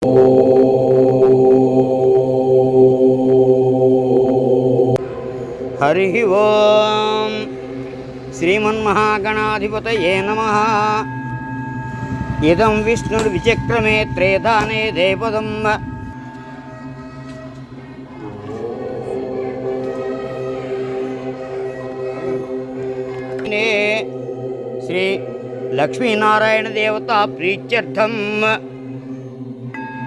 హరి ఓం శ్రీమన్మహాగణాధిపతయే నమః. ఇదం విష్ణుర్విచక్రమే త్రేధానే దేపదం శ్రీ లక్ష్మీనారాయణ దేవతా ప్రీత్యర్థం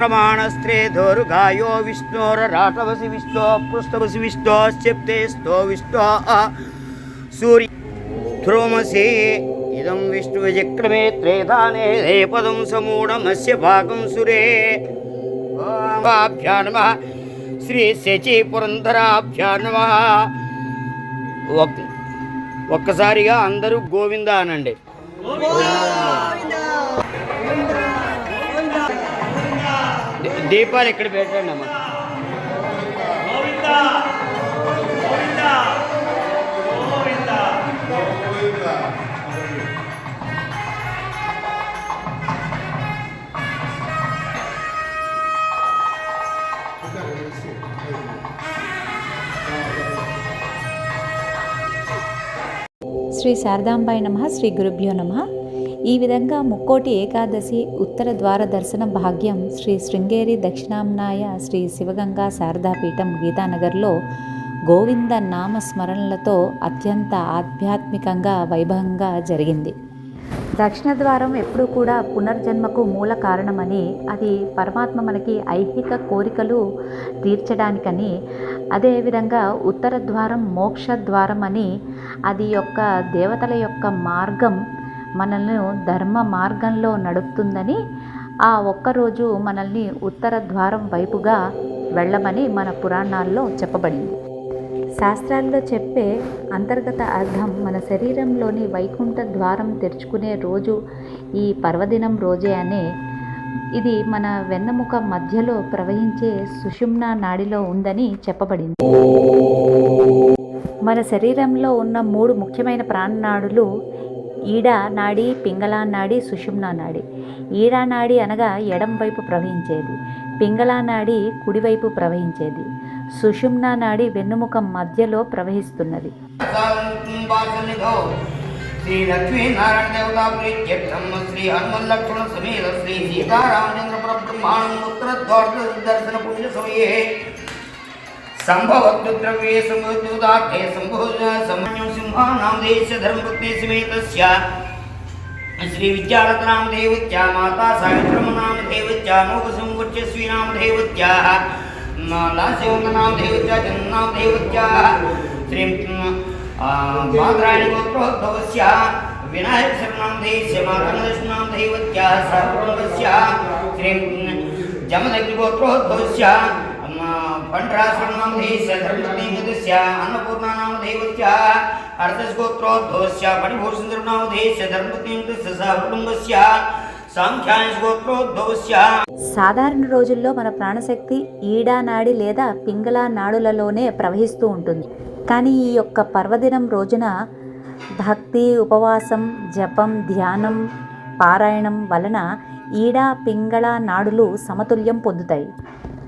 ప్రమాణస్త్రే ధోరుగాయో విష్ణోరాటవసి విష్ణో పృష్ఠవసి విష్ణోశ్చెప్తే స్థో విష్ణో సూర్య ధ్రువమసి. ఇదం విష్ణువిచక్రమే త్రేధానే దేపదం సమూఢమస్య భాగం సురే. ఓభ్యా నమః. శ్రీ శచి పురంధరాభ్యా నమః. ఒక్కసారిగా అందరూ గోవింద అనండి. దీపాలు ఇక్కడ పెట్టండి అమ్మ. శ్రీ శారదాంబాయ నమః. శ్రీ గురుభ్యో నమః. ఈ విధంగా ముక్కోటి ఏకాదశి ఉత్తర ద్వార దర్శన భాగ్యం శ్రీ శృంగేరి దక్షిణాంనాయ శ్రీ శివగంగా శారదాపీఠం గీతానగర్లో గోవింద నామస్మరణలతో అత్యంత ఆధ్యాత్మికంగా వైభవంగా జరిగింది. దక్షిణ ద్వారం ఎప్పుడూ కూడా పునర్జన్మకు మూల కారణమని, అది పరమాత్మ మనకి ఐహిక కోరికలు తీర్చడానికని, అదేవిధంగా ఉత్తర ద్వారం మోక్ష ద్వారం అని, అది యొక్క దేవతల యొక్క మార్గం మనల్ని ధర్మ మార్గంలో నడుపుతుందని, ఆ ఒక్కరోజు మనల్ని ఉత్తర ద్వారం వైపుగా వెళ్ళమని మన పురాణాల్లో చెప్పబడింది. శాస్త్రాల్లో చెప్పే అంతర్గత అర్థం, మన శరీరంలోని వైకుంఠ ద్వారం తెరుచుకునే రోజు ఈ పర్వదినం రోజే అనే. ఇది మన వెన్నెముక మధ్యలో ప్రవహించే సుషుమ్నా నాడిలో ఉందని చెప్పబడింది. మన శరీరంలో ఉన్న 3 ముఖ్యమైన ప్రాణనాడులు ఈడా నాడి, పింగళా నాడి, సుషుమ్నా నాడి. ఈడా నాడి అనగా ఎడం వైపు ప్రవహించేది, పింగళా నాడి కుడివైపు ప్రవహించేది, సుషుమ్నా నాడి వెన్నుముక మధ్యలో ప్రవహిస్తున్నది. శ్రీ లక్ష్మీనారాయణ దేవతా ప్రీత్యర్థం శ్రీ హనుమన్ లక్ష్మణ సమేత శ్రీ సీతారామచంద్ర పరబ్రహ్మాణం ఉత్తర ద్వార దర్శన పుణ్య సమయే సంభవతు ద్రవ్యే సముద్రుదార్థే సంభోజన సమన్యం సింహానాం దేశ ధర్మపత్ని సమేతస్య శ్రీ విద్యారత్నామ దేవత్యా మాతా సావిత్రమనామ దేవత్యా మోగసంవత్స్వీ నామ దేవత్యా లాస్యవంతనామ దేవత్యా జన్మనామ దేవత్యా శ్రీ మాద్రాయణ గోత్రోద్భవస్య వినాయక శరణామ దేశ మాతృనామ దేవత్యా సర్వస్య శ్రీ జమదగ్ని గోత్రోద్భవస్య పండ్రాశ్రమనామ దేశ ధర్మపత్నిమదస్య అన్నపూర్ణానామ దేవత్యా అర్ధస్గోత్రోద్భవస్య పణిభూషణనామ దేశ ధర్మపత్నిమదస్య సహ కుటుంబస్య సాంఖ్యాయస్గోత్రోద్భవస్య. సాధారణ రోజుల్లో మన ప్రాణశక్తి ఈడా నాడి లేదా పింగళా నాడులలోనే ప్రవహిస్తూ ఉంటుంది. కానీ ఈ యొక్క పర్వదినం రోజున భక్తి, ఉపవాసం, జపం, ధ్యానం, పారాయణం వలన ఈడా పింగళా నాడులు సమతుల్యం పొందుతాయి.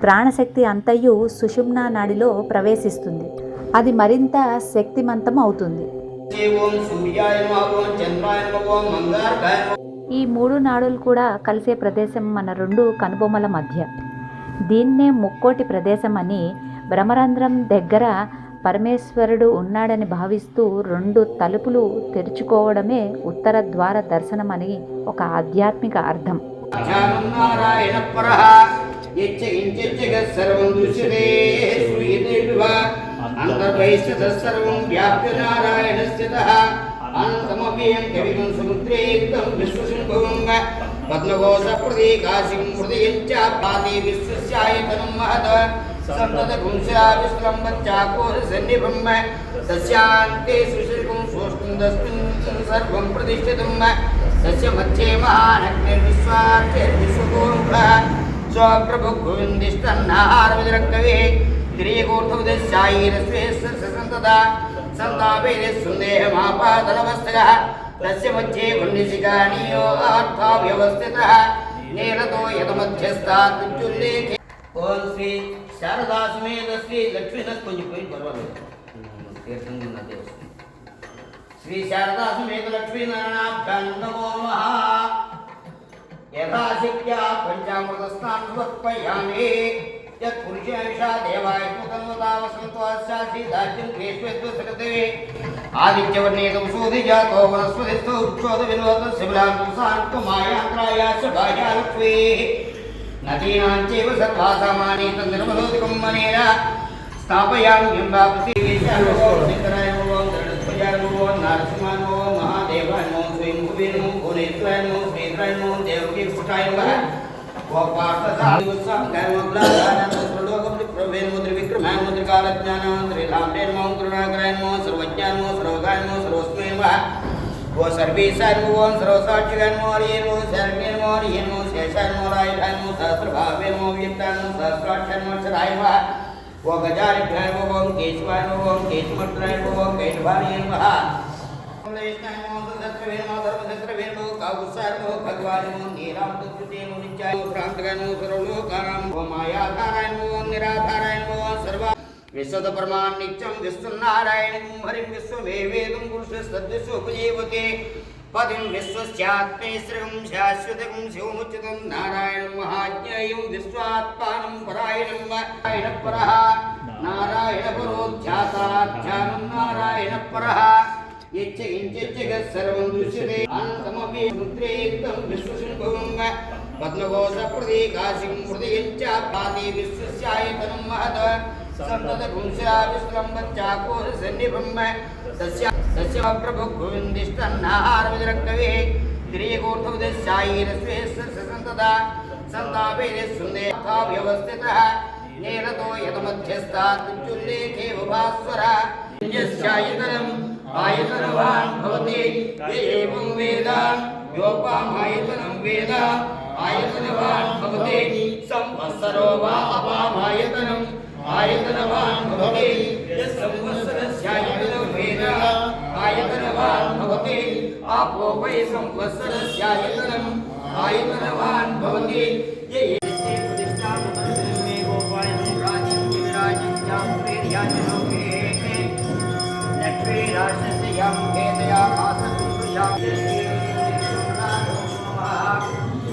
ప్రాణశక్తి అంతయు సుషుమ్నా నాడిలో ప్రవేశిస్తుంది. అది మరింత శక్తిమంతం అవుతుంది. ఈ 3 నాడులు కూడా కలిసే ప్రదేశం మన 2 కనుబొమ్మల మధ్య. దీన్నే ముక్కోటి ప్రదేశం అని, బ్రహ్మరంధ్రం దగ్గర పరమేశ్వరుడు ఉన్నాడని భావిస్తూ 2 తలుపులు తెరుచుకోవడమే ఉత్తర ద్వార దర్శనం అని ఒక ఆధ్యాత్మిక అర్థం. పద్మకోశ ప్రతీకాశిం హృదయం చ పాతి విశ్వస్యాయతనం మహత్ సంతత పుంసా విశ్రంబచ్చాకోశ సన్నిభం తస్యాంతే సుశిల్కం సోష్కుందస్మిన్ సర్వం ప్రతిష్ఠితం తస్య మధ్యే మహానగ్నిర్విశ్వార్తిర్విశ్వకోముఖः స్వప్రభుగోవిందిష్టన్నాహారవిరక్తవే తిరియగోర్ధోదశాయీరస్వేస్సంతదా సంతాపేన సందేహమాపాదనవస్తగः తస్య మధ్యే పుణ్యశిఖానీయో అర్థావ్యవస్థితः నేలతో యతమధ్యస్థాత్యుల్లేఖే. ఓం శ్రీ శారదా సమేత శ్రీ లక్ష్మీనాథ్ కొంచెం పోయి పర్వాలేదు తీర్థంగా ఉన్నది వస్తుంది. శ్రీ శారదా సమేత లక్ష్మీనారాయణాభ్యాం నమో నమః. యథాశక్త్యా పంచామృత స్నానం సమర్పయామి. యత్పురుషేషా దేవాయ సుతన్వతా వసంతోస్యాసి దాజ్యం కేశ్వేశ్వసకతే. ఆదిత్యవర్ణేతం సూదిజాతో వనస్పతిస్థో వృక్షోద వినోద శిబిలాంకుసాంకు మాయాంత్రాయాశ బాహ్యాలక్ష్మీ. నదీనాం చైవ సర్వాసామాని తన్నిర్మలోదికం మనేన స్థాపయామి. శంకరాయ నమో గరుడధ్వజాయ నమో నరసింహాయ నమో మహాదేవాయ నమో స్వయంభువే నమో భువనేశ్వరాయ నమో శ్రీధరాయ నమో దేవకీ పుష్టాయ నమః. ఓ సర్వేశాయ నమో ఓం సర్వసాక్షిగాయ నమో హరియే నమో శరణ్యే నమో హరియే నమో శేషాయ నమో రాయుధాయ నమో సహస్రభావే నమో వ్యక్తాయ నమో సహస్రాక్షాయ నమో అక్షరాయ నమః. ఓ గజారిభ్యాయ నమో ఓం కేశవాయ నమో ఓం కేశమట్రాయ నమో ఓం కైటభార్యే నమః. విశ్వద పరమాన్ నిత్యం విశ్వనారాయణం హరిం విశ్వమేవేదం పురుషస్తద్విశ్వోపజీవతే. పదిం విశ్వస్యాత్మేశ్వరం శాశ్వతం శివముచ్యతం నారాయణం మహాజ్ఞేయం విశ్వాత్మానం పరాయణం. నారాయణ పరః నారాయణ పరోధ్యాసాధ్యానం నారాయణ పరః. సర్వం దృశ్యతే అనంతమపి రుద్రేక్తం విశ్వశంభువం. పద్మకోశ ప్రతీకాశిం హృదయం చ భాతి విశ్వస్యాయతనం మహత్. సంతతపుంసా విశ్రంభచాకోశ సన్నిభం. తస్య ప్రభు గోవిందిష్టన్నాహారవిరక్తవే. తిరియగోర్ధవదశాయీరస్వేస్సంతదా సంతాపేదే సుందేర్థా వ్యవస్థితః. నేలతో యతమధ్యస్థాత్యుల్లేఖే భాస్వర. యస్యాయతనం ఆయతనవాన్ భవతి ఏవం వేద యోపామాయతనం వేద ఆయతనవాన్ భవతి. సంవత్సరో వా అపామాయతనం ఆయతనవాన్ భవతి. సంవత్సరస్యాయతనం వేద ఆయతనవాన్ భవతి. ఆపో వై సంవత్సరస్యాయతనం ఆయతనవాన్ భవతి.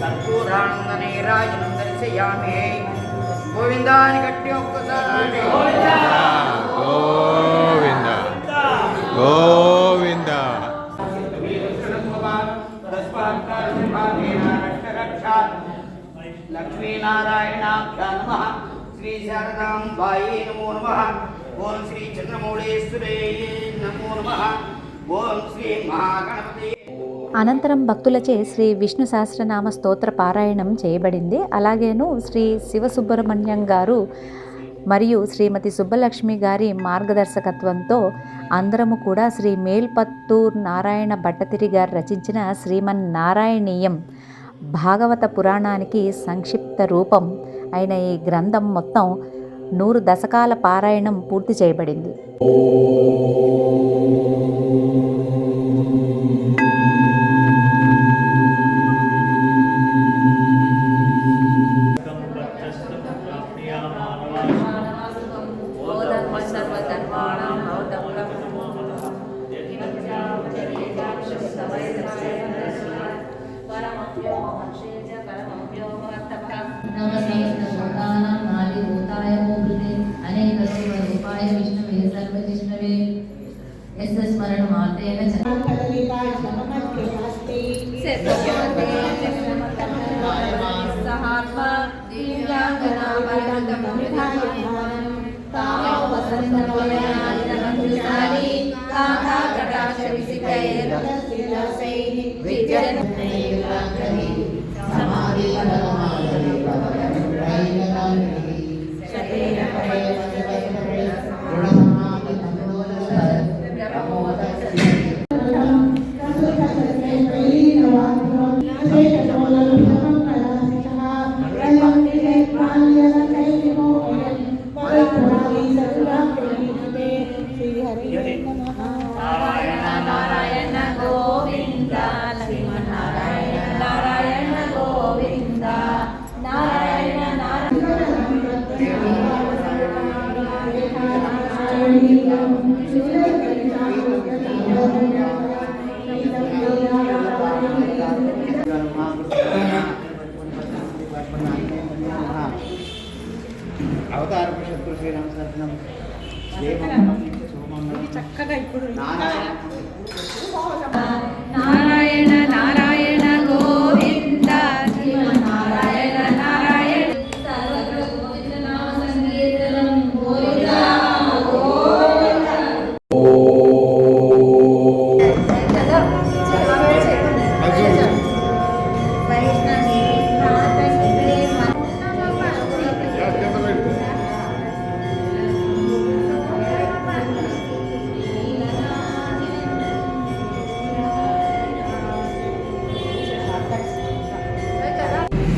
కర్పూరానందనీరాజనం దర్శయామి. గోవిందాని గట్టి ఒక్కసారి గోవింద గోవింద. లక్ష్మీనారాయణాభ్యాం నమః. శ్రీ శారదాంబాయే నమో నమః. ఓం శ్రీ చంద్రమౌళేశ్వరే నమో నమః. ఓం శ్రీ మహాగణపతి. అనంతరం భక్తులచే శ్రీ విష్ణు సహస్రనామ స్తోత్ర పారాయణం చేయబడింది. అలాగేను శ్రీ శివసుబ్రహ్మణ్యం గారు మరియు శ్రీమతి సుబ్బలక్ష్మి గారి మార్గదర్శకత్వంతో అందరము కూడా శ్రీ మేల్పత్తూర్ నారాయణ భట్టతిరి గారు రచించిన శ్రీమన్నారాయణీయం భాగవత పురాణానికి సంక్షిప్త రూపం అయిన ఈ గ్రంథం మొత్తం 100 దశకాల పారాయణం పూర్తి చేయబడింది. నారాయణ గోవింద అవతార పురుషోత్తమ శ్రీరామ సత్యం చక్కగా ఇప్పుడు నారాయణ నారాయణ గోవింద నారాయణ నారాయణ సర్వత్ర గోవింద నామ సంకీర్తనం గోవింద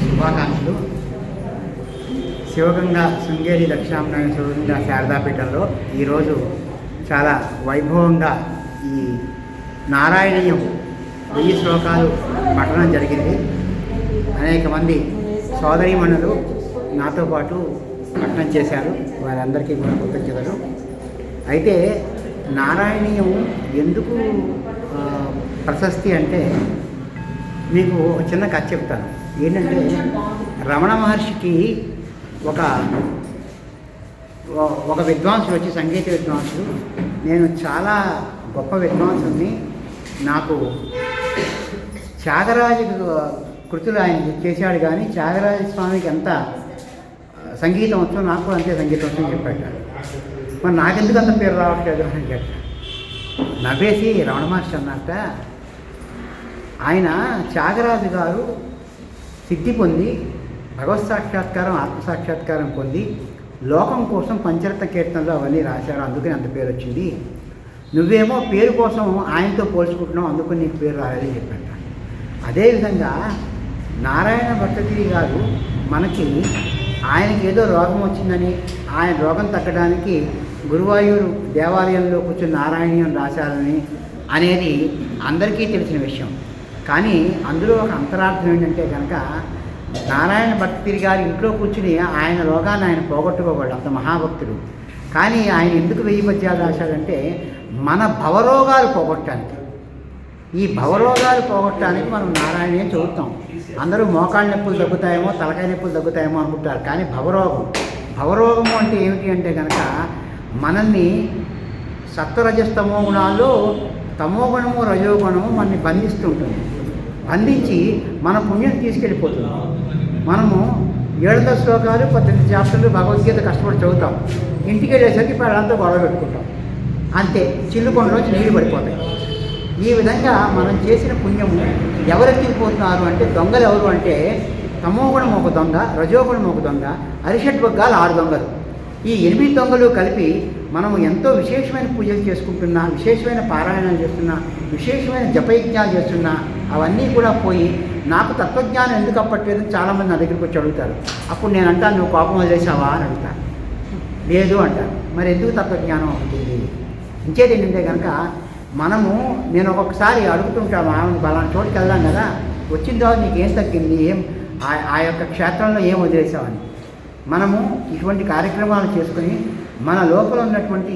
శుభాకాంక్షలు. శివగంగా శృంగేరి దక్షిణాంనాయ శివగంగా శారదాపీఠంలో ఈరోజు చాలా వైభవంగా ఈ నారాయణీయం 1000 శ్లోకాలు పఠనం జరిగింది. అనేక మంది సోదరీమణులు నాతో పాటు పఠనం చేశారు. వారందరికీ కూడా కృతజ్ఞతలు. అయితే నారాయణీయం ఎందుకు ప్రశస్తి అంటే మీకు ఒక చిన్న కథ చెప్తాను. ఏంటంటే రమణ మహర్షికి ఒక విద్వాంసుడు వచ్చి, సంగీత విద్వాంసుడు, నేను చాలా గొప్ప విద్వాంసుని, నాకు త్యాగరాజ కృతులు ఆయన చేశాడు, కానీ త్యాగరాజ స్వామికి ఎంత సంగీతం వచ్చో నాకు కూడా అంతే సంగీతం వచ్చని చెప్పాడు. మరి నాకెందుకు అంత పేరు రావట్లేదు అని చెప్పాడు. నవ్వేసి రమణ మహర్షి అన్నట్ట, ఆయన త్యాగరాజు గారు సిద్ధి పొంది భగవత్ సాక్షాత్కారం, ఆత్మసాక్షాత్కారం పొంది లోకం కోసం పంచరత్న కీర్తనలు అవన్నీ రాశారు, అందుకని అంత పేరు వచ్చింది. నువ్వేమో పేరు కోసం ఆయనతో పోల్చుకుంటున్నావు, అందుకని నీకు పేరు రాలేదని చెప్పాట. అదేవిధంగా నారాయణ భట్టతిరి గారు మనకి ఆయనకి ఏదో రోగం వచ్చిందని, ఆయన రోగం తగ్గడానికి గురువాయూరు దేవాలయంలో కూర్చొని నారాయణీయం రాశారని అనేది అందరికీ తెలిసిన విషయం. కానీ అందులో ఒక అంతరార్థం ఏంటంటే కనుక నారాయణ భట్టతిరి గారి ఇంట్లో కూర్చుని ఆయన రోగాన్ని ఆయన పోగొట్టుకోగలడు, అంత మహాభక్తుడు. కానీ ఆయన ఎందుకు 1000 పద్యాలు రాశాడంటే మన భవరోగాలు పోగొట్టడానికి. ఈ భవరోగాలు పోగొట్టడానికి మనం నారాయణీయం చదువుతాం. అందరూ మోకాళ్ళ నొప్పులు తగ్గుతాయేమో, తలకాయ నొప్పులు తగ్గుతాయేమో అనుకుంటారు. కానీ భవరోగము అంటే ఏమిటి అంటే కనుక మనల్ని సత్వరజస్తమో గుణాల్లో తమోగుణము రజోగుణము మనల్ని బంధిస్తుంటుంది. బంధించి మన పుణ్యం తీసుకెళ్ళిపోతుంది. మనము 7 శ్లోకాలు 18 చాప్టర్లు భగవద్గీత కష్టపడి చదువుతాం. ఇంటికి వెళ్ళేసరికి పిల్లలంతా గొడవ పెట్టుకుంటాం. అంతే, చిల్లుకొండలోంచి నీళ్ళు పడిపోతాయి. ఈ విధంగా మనం చేసిన పుణ్యము ఎవరెత్తిపోతున్నారు అంటే దొంగలు ఎవరు అంటే తమోగుణం ఒక దొంగ, రజోగుణం ఒక దొంగ, అరిషడ్వర్గాలు 6 దొంగలు. ఈ 8 దొంగలు కలిపి మనము ఎంతో విశేషమైన పూజలు చేసుకుంటున్నా, విశేషమైన పారాయణాలు చేస్తున్నా, విశేషమైన జపయజ్ఞాలు చేస్తున్నా, అవన్నీ కూడా పోయి నాకు తత్వజ్ఞానం ఎందుకు అప్పట్లేదు చాలామంది నా దగ్గరికి వచ్చి అడుగుతారు. అప్పుడు నేను అంటాను, నువ్వు కోపం వదిలేసావా అని అడుగుతాను. లేదు అంటాను. మరి ఎందుకు తత్వజ్ఞానం అవుతుంది? ఇంకేది ఏంటంటే కనుక నేను ఒక్కొక్కసారి అడుగుతుంటాను, ఆమె బలానా చోటుకి వెళ్దాం కదా, వచ్చిన తర్వాత నీకేం తగ్గింది, ఆ యొక్క క్షేత్రంలో ఏం వదిలేసావని. మనము ఇటువంటి కార్యక్రమాలు చేసుకుని మన లోపల ఉన్నటువంటి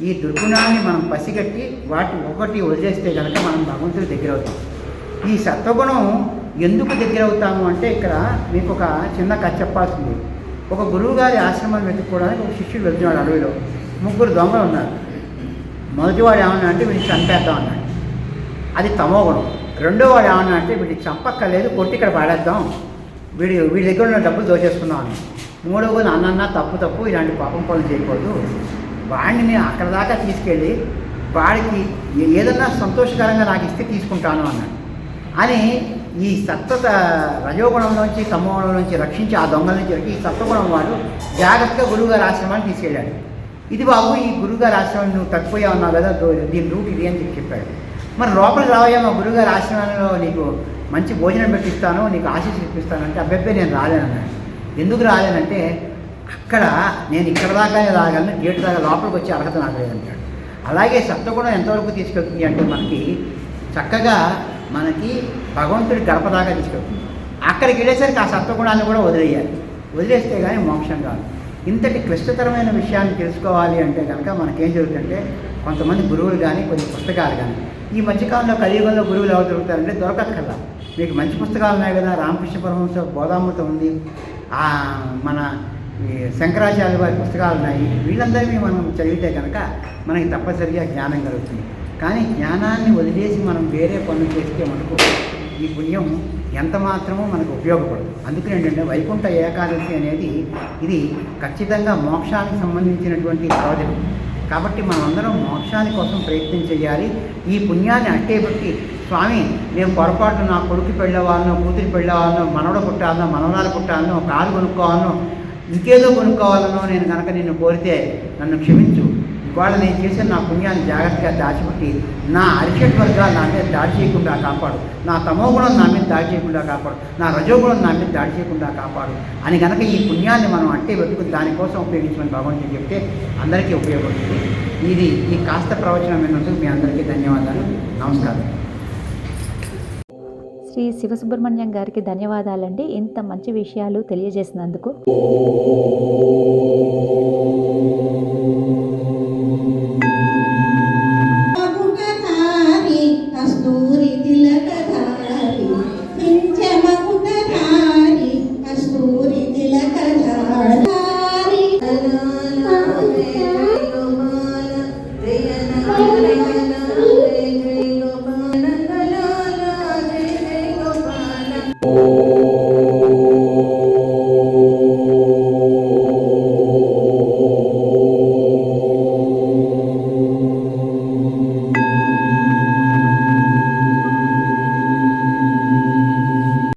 ఈ దుర్గుణాన్ని మనం పసిగట్టి వాటి ఒకటి వదిలేస్తే కనుక మనం భగవంతుడి దగ్గర అవుతాం. ఈ సత్వగుణం ఎందుకు దగ్గర అవుతాము అంటే ఇక్కడ మీకు ఒక చిన్న కథ చెప్పాల్సింది. ఒక గురువుగారి ఆశ్రమాన్ని వెతుక్కోవడానికి ఒక శిష్యుడు వెళ్తున్నాడు. అడవిలో 3 దొంగలు ఉన్నారు. మొదటివాడు ఏమన్నా అంటే వీడిని చంపేద్దాం అన్నాడు, అది తమోగుణం. రెండోవాడు ఏమన్నా అంటే వీడిని చంపక్కర్లేదు, కొట్టి ఇక్కడ పాడేద్దాం, వీడి దగ్గర ఉన్న డబ్బులు దోచేసుకుందాం అని. మూడోవాడు అన్న తప్పు ఇలాంటి పాపం పనులు చేయకూడదు, వాడిని నేను అక్కడ దాకా తీసుకెళ్ళి వాడికి ఏదన్నా సంతోషకరంగా నాకు ఇస్తే తీసుకుంటాను అన్నాడు. అని ఈ రజోగుణంలోంచి తమోగుణంలోంచి రక్షించి ఆ దొంగల నుంచి ఈ సత్వగుణం వాడు జాగ్రత్తగా గురువుగారి ఆశ్రమాన్ని తీసుకెళ్ళాడు. ఇది బాబు, ఈ గురువుగారి ఆశ్రమం నువ్వు తప్పిపోయా ఉన్నావు కదా, దీని రూట్ ఇది అని చెప్పాడు. మరి లోపలికి రావయ్యా, మా గురువుగారి ఆశ్రమంలో నీకు మంచి భోజనం పెట్టిస్తాను, నీకు ఆశీస్సు ఇప్పిస్తాను అంటే అబ్బాయి నేను రాలేనన్నాడు. ఎందుకు రాలేనంటే అక్కడ నేను ఇక్కడ దాకానే రాగలను, గేటు దాకా లోపలికి వచ్చే అర్హత నాకు లేదంటాడు. అలాగే సత్వగుణం ఎంతవరకు తీసుకెళ్తుంది అంటే మనకి చక్కగా భగవంతుడి గడప దాకా తీసుకెళ్తుంది. అక్కడికి వెళ్ళేసరికి ఆ సత్వగుణాన్ని కూడా వదిలేయాలి. వదిలేస్తే కానీ మోక్షం కాదు. ఇంతటి క్లిష్టతరమైన విషయాన్ని తెలుసుకోవాలి అంటే కనుక మనకేం జరుగుతుందంటే కొంతమంది గురువులు కానీ కొన్ని పుస్తకాలు కానీ, ఈ మధ్యకాలంలో కలియుగంలో గురువులు ఎవరు దొరుకుతారంటే దొరకక్కర్లా. మీకు మంచి పుస్తకాలు ఉన్నాయి కదా, రామకృష్ణ పరమహంస బోధామృతం ఉంది, మన ఈ శంకరాచార్య వారి పుస్తకాలు ఉన్నాయి. వీళ్ళందరినీ మనం చదివితే కనుక మనకి తప్పనిసరిగా జ్ఞానం కలుగుతుంది. కానీ జ్ఞానాన్ని వదిలేసి మనం వేరే పనులు చేస్తే మనకు ఈ పుణ్యం ఎంత మాత్రమో మనకు ఉపయోగపడదు. అందుకని ఏంటంటే వైకుంఠ ఏకాదశి అనేది ఇది ఖచ్చితంగా మోక్షానికి సంబంధించినటువంటి రోజు. కాబట్టి మనమందరం మోక్షాని కోసం ప్రయత్నం చేయాలి. ఈ పుణ్యాన్ని అట్టే బట్టి స్వామి నేను పొరపాటు నా కొడుకు పెళ్ళవాలనో, కూతురి పెళ్ళవాలనో, మనవడ పుట్టాలనో, మనవరాలు పుట్టాలనో, కారు కొనుక్కోవాలనో, ఇంకేదో కొనుక్కోవాలనో నేను కనుక నిన్ను కోరితే నన్ను క్షమించు. ఇవాళ నేను చేసిన నా పుణ్యాన్ని జాగ్రత్తగా దాచిపెట్టి నా అరిషడ్ వర్గాలు నా మీద దాడి చేయకుండా కాపాడు, నా తమోగుణం నా మీద దాడి చేయకుండా కాపాడు, నా రజోగుణం నా మీద దాడి చేయకుండా కాపాడు అని కనుక ఈ పుణ్యాన్ని మనం అట్టే పెట్టుకుని దానికోసం ఉపయోగించమని భగవంతుడు చెప్తే అందరికీ ఉపయోగపడుతుంది. ఈ కాస్త ప్రవచనం విన్నందుకు మీ అందరికీ ధన్యవాదాలు. నమస్కారం. శ్రీ శివసుబ్రహ్మణ్యం గారికి ధన్యవాదాలండి, ఇంత మంచి విషయాలు తెలియజేసినందుకు.